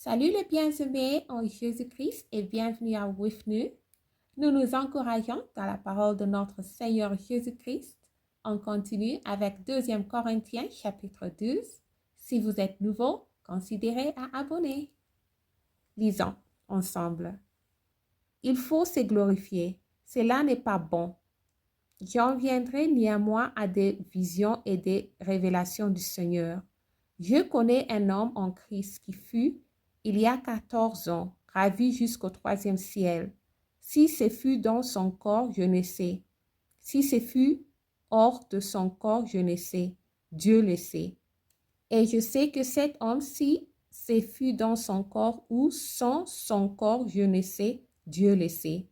Salut les bien-aimés en Jésus-Christ et bienvenue à WIFNU. Nous nous encourageons dans la parole de notre Seigneur Jésus-Christ. On continue avec 2 Corinthiens chapitre 12. Si vous êtes nouveau, considérez à abonner. Lisons ensemble. Il faut se glorifier. Cela n'est pas bon. J'en viendrai néanmoins à des visions et des révélations du Seigneur. Je connais un homme en Christ qui fut, il y a 14 ans, ravi jusqu'au 3e ciel. Si ce fut dans son corps, je ne sais. Si ce fut hors de son corps, je ne sais. Dieu le sait. Et je sais que cet homme, si ce fut dans son corps ou sans son corps, je ne sais, Dieu le sait,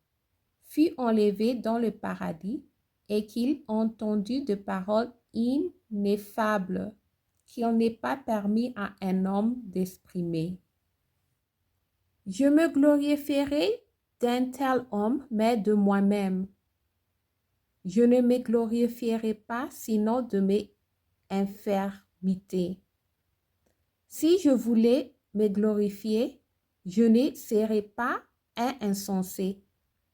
fut enlevé dans le paradis et qu'il entendit de paroles ineffables qu'il n'est pas permis à un homme d'exprimer. Je me glorifierai d'un tel homme, mais de moi-même. Je ne me glorifierai pas sinon de mes infirmités. Si je voulais me glorifier, je ne serais pas un insensé,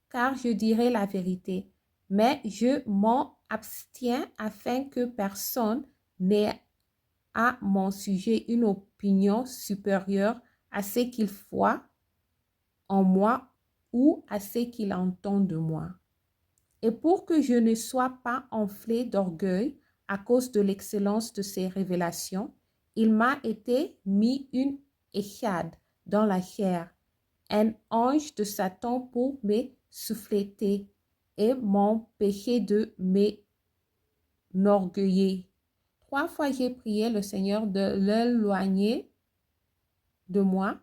car je dirai la vérité, mais je m'en abstiens afin que personne n'ait à mon sujet une opinion supérieure à ce qu'il voit en moi ou à ce qu'il entend de moi. Et pour que je ne sois pas enflé d'orgueil à cause de l'excellence de ces révélations, il m'a été mis une échade dans la chair, un ange de Satan pour me souffleter et m'empêcher de m'enorgueillir. 3 fois j'ai prié le Seigneur de l'éloigner de moi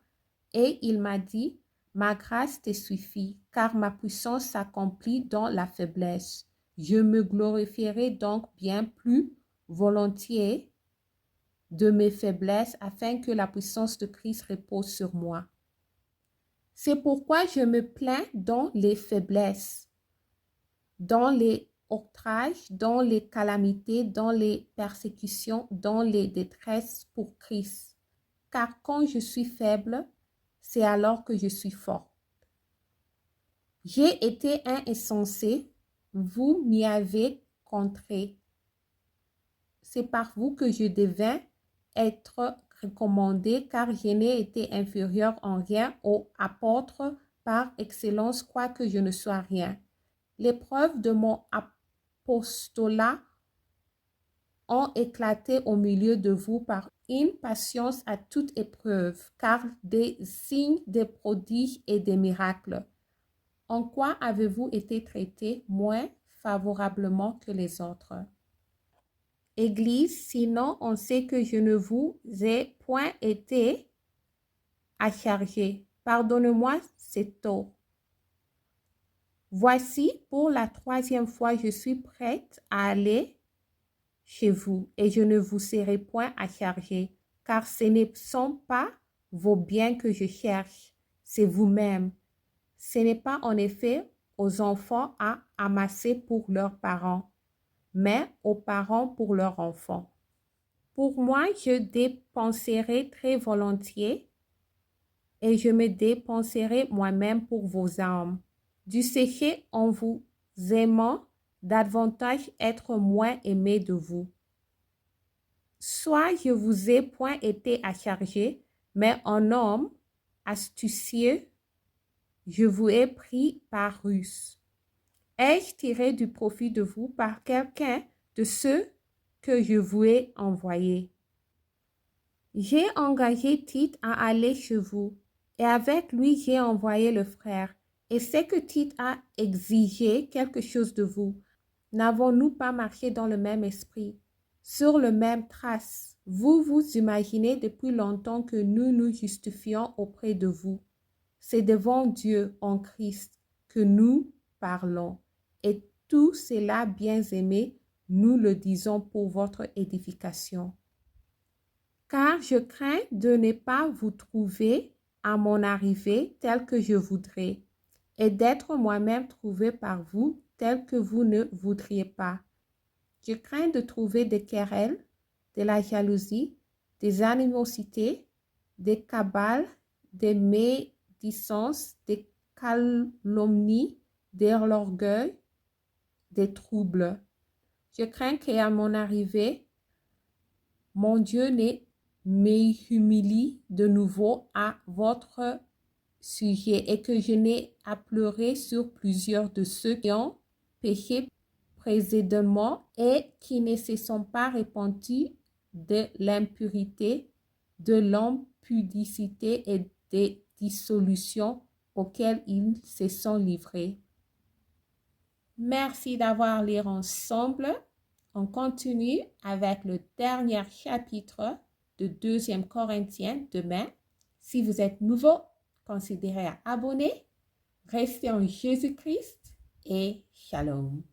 et il m'a dit, ma grâce te suffit, car ma puissance s'accomplit dans la faiblesse. Je me glorifierai donc bien plus volontiers de mes faiblesses afin que la puissance de Christ repose sur moi. C'est pourquoi je me plains dans les faiblesses, dans les outrages, dans les calamités, dans les persécutions, dans les détresses pour Christ. Car quand je suis faible, c'est alors que je suis forte. J'ai été un insensé, vous m'y avez contré. C'est par vous que je devins être recommandé, car je n'ai été inférieur en rien aux apôtres par excellence, quoique je ne sois rien. Les preuves de mon apostolat ont éclaté au milieu de vous par une patience à toute épreuve, car des signes, des prodiges et des miracles. En quoi avez-vous été traité moins favorablement que les autres? Église, sinon on sait que je ne vous ai point été à charger. Pardonnez-moi c'est tort. Voici, pour la 3e fois, je suis prête à aller chez vous et je ne vous serai point à charger, car ce ne sont pas vos biens que je cherche, c'est vous-même. Ce n'est pas en effet aux enfants à amasser pour leurs parents, mais aux parents pour leurs enfants. Pour moi, je dépenserai très volontiers et je me dépenserai moi-même pour vos âmes. Du séché en vous aimant, davantage être moins aimé de vous. Soit je vous ai point été à charger, mais en homme astucieux, je vous ai pris par ruse. Ai-je tiré du profit de vous par quelqu'un de ceux que je vous ai envoyés? J'ai engagé Tite à aller chez vous, et avec lui j'ai envoyé le frère. Et c'est que Tite a exigé quelque chose de vous. N'avons-nous pas marché dans le même esprit, sur le même trace? Vous vous imaginez depuis longtemps que nous nous justifions auprès de vous. C'est devant Dieu en Christ que nous parlons. Et tout cela, bien-aimés, nous le disons pour votre édification. Car je crains de ne pas vous trouver à mon arrivée tel que je voudrais, et d'être moi-même trouvé par vous tel que vous ne voudriez pas. Je crains de trouver des querelles, de la jalousie, des animosités, des cabales, des médisances, des calomnies, de l'orgueil, des troubles. Je crains qu'à mon arrivée, mon Dieu ne m'humilie de nouveau à votre sujet et que je n'ai à pleurer sur plusieurs de ceux qui ont péché précédemment et qui ne se sont pas repentis de l'impurité, de l'impudicité et des dissolutions auxquelles ils se sont livrés. Merci d'avoir lu ensemble. On continue avec le dernier chapitre de 2 Corinthiens demain. Si vous êtes nouveau, considérez à abonner. Restez en Jésus-Christ et shalom.